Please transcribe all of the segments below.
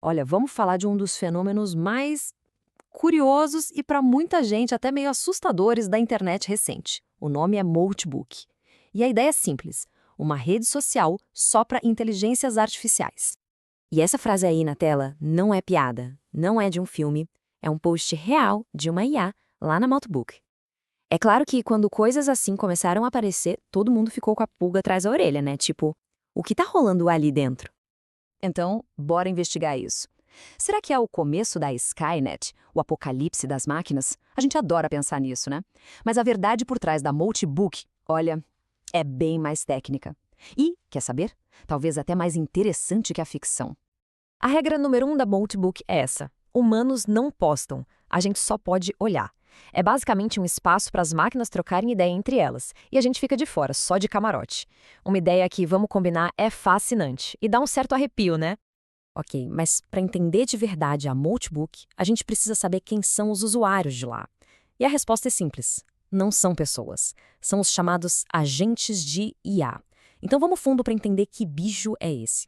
Olha, vamos falar de um dos fenômenos mais curiosos e para muita gente até meio assustadores da internet recente. O nome é Moltebook. E a ideia é simples: uma rede social só para inteligências artificiais. E essa frase aí na tela não é piada, não é de um filme, é um post real de uma IA lá na Moltebook. É claro que quando coisas assim começaram a aparecer, todo mundo ficou com a pulga atrás da orelha, né? Tipo, o que tá rolando ali dentro? Então, bora investigar isso. Será que é o começo da Skynet, o apocalipse das máquinas? A gente adora pensar nisso, né? Mas a verdade por trás da Moltebook, olha, é bem mais técnica. E, quer saber? Talvez até mais interessante que a ficção. A regra número 1 da Moltebook é essa: humanos não postam, a gente só pode olhar. É basicamente um espaço para as máquinas trocarem ideia entre elas, e a gente fica de fora, só de camarote. Uma ideia que, vamos combinar, é fascinante e dá um certo arrepio, né? Ok, mas para entender de verdade a Moltebook, a gente precisa saber quem são os usuários de lá. E a resposta é simples: não são pessoas. São os chamados agentes de IA. Então vamos fundo para entender que bicho é esse.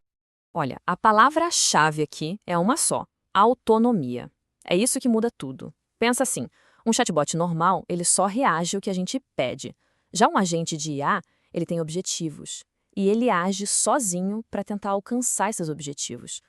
Olha, a palavra-chave aqui é uma só: autonomia. É isso que muda tudo. Pensa assim, um chatbot normal, ele só reage ao que a gente pede. Já um agente de IA, ele tem objetivos. E ele age sozinho para tentar alcançar esses objetivos.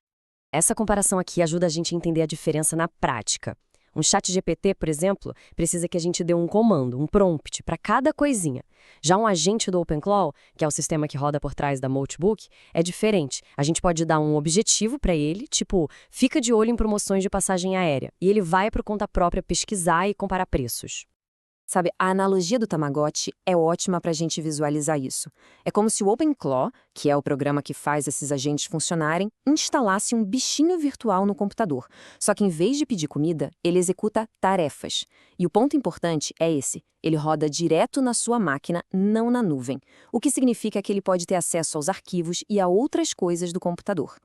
Essa comparação aqui ajuda a gente a entender a diferença na prática. Um chat GPT, por exemplo, precisa que a gente dê um comando, um prompt, para cada coisinha. Já um agente do OpenClaw, que é o sistema que roda por trás da Moltebook, é diferente. A gente pode dar um objetivo para ele, tipo, fica de olho em promoções de passagem aérea, e ele vai por conta própria pesquisar e comparar preços. Sabe, a analogia do Tamagotchi é ótima para a gente visualizar isso. É como se o OpenClaw, que é o programa que faz esses agentes funcionarem, instalasse um bichinho virtual no computador. Só que em vez de pedir comida, ele executa tarefas. E o ponto importante é esse: ele roda direto na sua máquina, não na nuvem. O que significa que ele pode ter acesso aos arquivos e a outras coisas do computador.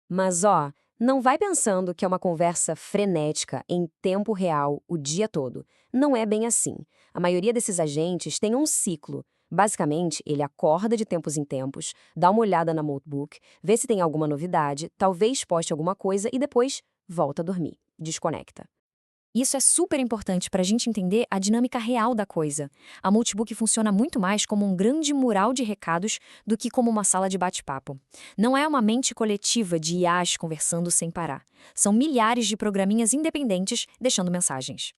Mas ó, não vai pensando que é uma conversa frenética, em tempo real, o dia todo. Não é bem assim. A maioria desses agentes tem um ciclo. Basicamente, ele acorda de tempos em tempos, dá uma olhada na notebook, vê se tem alguma novidade, talvez poste alguma coisa e depois volta a dormir, desconecta. Isso é super importante para a gente entender a dinâmica real da coisa. A Multibook funciona muito mais como um grande mural de recados do que como uma sala de bate-papo. Não é uma mente coletiva de IAs conversando sem parar. São milhares de programinhas independentes deixando mensagens.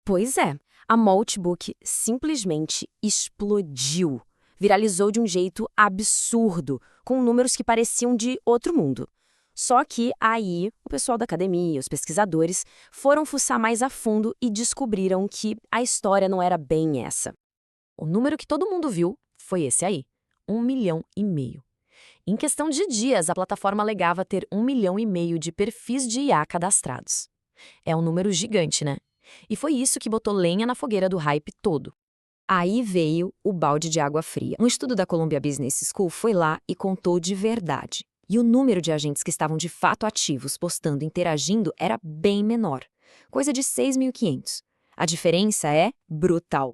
Pois é, a Multibook simplesmente explodiu. Viralizou de um jeito absurdo, com números que pareciam de outro mundo. Só que aí, o pessoal da academia, os pesquisadores, foram fuçar mais a fundo e descobriram que a história não era bem essa. O número que todo mundo viu foi esse aí: 1,5 milhão. Em questão de dias, a plataforma alegava ter 1,5 milhão de perfis de IA cadastrados. É um número gigante, né? E foi isso que botou lenha na fogueira do hype todo. Aí veio o balde de água fria. Um estudo da Columbia Business School foi lá e contou de verdade. E o número de agentes que estavam de fato ativos, postando e interagindo era bem menor, coisa de 6.500. A diferença é brutal.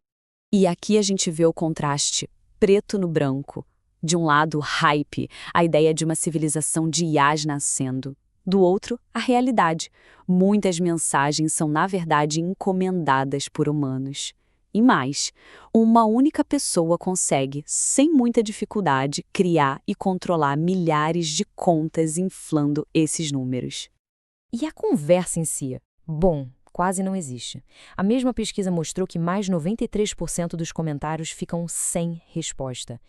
E aqui a gente vê o contraste, preto no branco. De um lado, hype, a ideia de uma civilização de IAs nascendo. Do outro, a realidade. Muitas mensagens são, na verdade, encomendadas por humanos. E mais, uma única pessoa consegue, sem muita dificuldade, criar e controlar milhares de contas inflando esses números. E a conversa em si? Bom, quase não existe. A mesma pesquisa mostrou que mais de 93% dos comentários ficam sem resposta.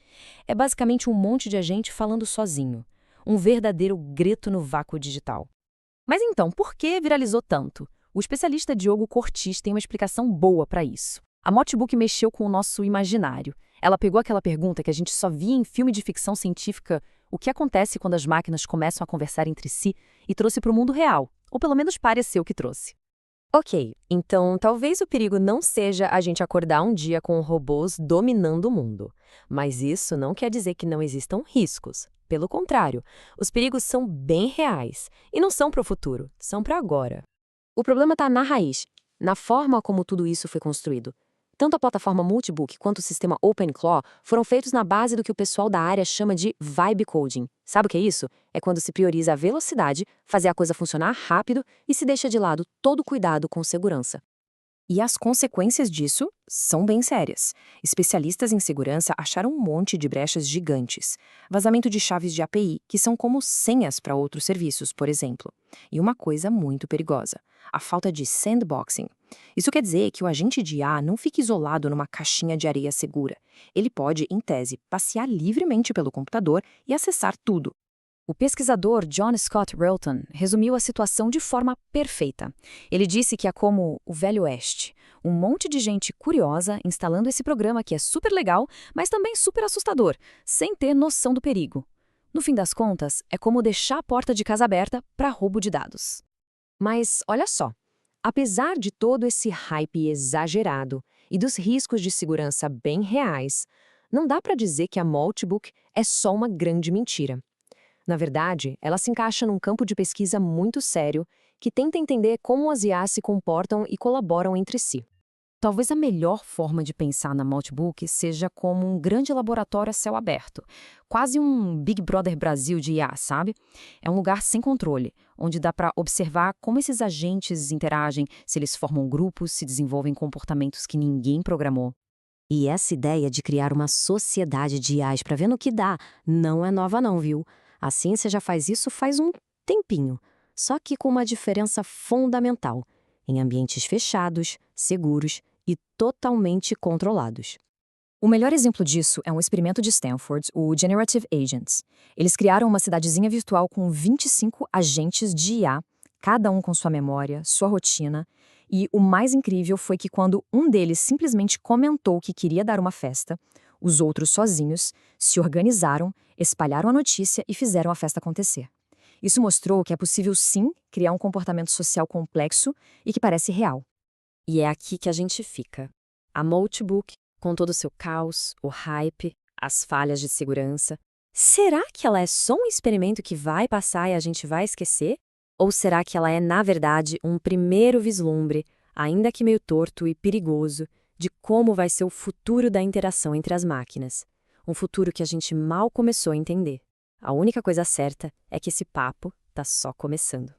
É basicamente um monte de agente falando sozinho. Um verdadeiro grito no vácuo digital. Mas então, por que viralizou tanto? O especialista Diogo Cortis tem uma explicação boa para isso. A Moltebook mexeu com o nosso imaginário. Ela pegou aquela pergunta que a gente só via em filme de ficção científica: o que acontece quando as máquinas começam a conversar entre si, e trouxe para o mundo real, ou pelo menos pareceu que trouxe. Ok, então talvez o perigo não seja a gente acordar um dia com robôs dominando o mundo. Mas isso não quer dizer que não existam riscos. Pelo contrário, os perigos são bem reais e não são para o futuro, são para agora. O problema está na raiz, na forma como tudo isso foi construído. Tanto a plataforma Multibook quanto o sistema OpenClaw foram feitos na base do que o pessoal da área chama de vibe coding. Sabe o que é isso? É quando se prioriza a velocidade, fazer a coisa funcionar rápido e se deixa de lado todo o cuidado com segurança. E as consequências disso são bem sérias. Especialistas em segurança acharam um monte de brechas gigantes. Vazamento de chaves de API, que são como senhas para outros serviços, por exemplo. E uma coisa muito perigosa: a falta de sandboxing. Isso quer dizer que o agente de IA não fica isolado numa caixinha de areia segura. Ele pode, em tese, passear livremente pelo computador e acessar tudo. O pesquisador John Scott Relton resumiu a situação de forma perfeita. Ele disse que é como o Velho Oeste, um monte de gente curiosa instalando esse programa que é super legal, mas também super assustador, sem ter noção do perigo. No fim das contas, é como deixar a porta de casa aberta para roubo de dados. Mas olha só, apesar de todo esse hype exagerado e dos riscos de segurança bem reais, não dá para dizer que a Multibook é só uma grande mentira. Na verdade, ela se encaixa num campo de pesquisa muito sério que tenta entender como as IAs se comportam e colaboram entre si. Talvez a melhor forma de pensar na Multibook seja como um grande laboratório a céu aberto, quase um Big Brother Brasil de IA, sabe? É um lugar sem controle, onde dá para observar como esses agentes interagem, se eles formam grupos, se desenvolvem comportamentos que ninguém programou. E essa ideia de criar uma sociedade de IAs para ver no que dá não é nova não, viu? A ciência já faz isso faz um tempinho, só que com uma diferença fundamental: em ambientes fechados, seguros e totalmente controlados. O melhor exemplo disso é um experimento de Stanford, o Generative Agents. Eles criaram uma cidadezinha virtual com 25 agentes de IA, cada um com sua memória, sua rotina, e o mais incrível foi que quando um deles simplesmente comentou que queria dar uma festa, os outros sozinhos se organizaram, espalharam a notícia e fizeram a festa acontecer. Isso mostrou que é possível sim criar um comportamento social complexo e que parece real. E é aqui que a gente fica. A Multibook, com todo o seu caos, o hype, as falhas de segurança, será que ela é só um experimento que vai passar e a gente vai esquecer? Ou será que ela é, na verdade, um primeiro vislumbre, ainda que meio torto e perigoso, de como vai ser o futuro da interação entre as máquinas? Um futuro que a gente mal começou a entender. A única coisa certa é que esse papo tá só começando.